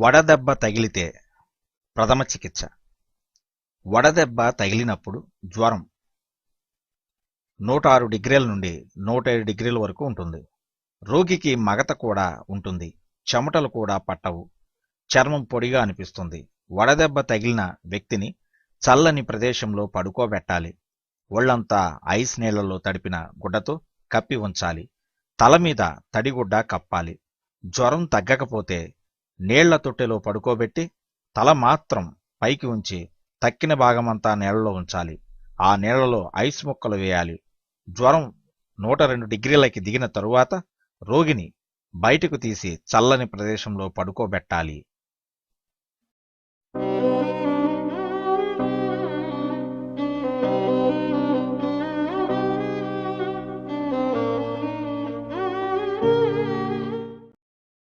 వడదెబ్బ తగిలితే ప్రథమ చికిత్స. వడదెబ్బ తగిలినప్పుడు జ్వరం 106 డిగ్రీల నుండి 107 డిగ్రీల వరకు ఉంటుంది. రోగికి మగత కూడా ఉంటుంది. చెమటలు కూడా పట్టవు. చర్మం పొడిగా అనిపిస్తుంది. వడదెబ్బ తగిలిన వ్యక్తిని చల్లని ప్రదేశంలో పడుకోబెట్టాలి. ఒళ్లంతా ఐస్ నీళ్లలో తడిపిన గుడ్డతో కప్పి ఉంచాలి. తల మీద తడిగుడ్డ కప్పాలి. జ్వరం తగ్గకపోతే నీళ్ల తొట్టెలో పడుకోబెట్టి తల మాత్రం పైకి ఉంచి తక్కిన భాగమంతా నీళ్లలో ఉంచాలి. ఆ నీళ్లలో ఐస్ ముక్కలు వేయాలి. జ్వరం 102 డిగ్రీలకి దిగిన తరువాత రోగిని బయటకు తీసి చల్లని ప్రదేశంలో పడుకోబెట్టాలి.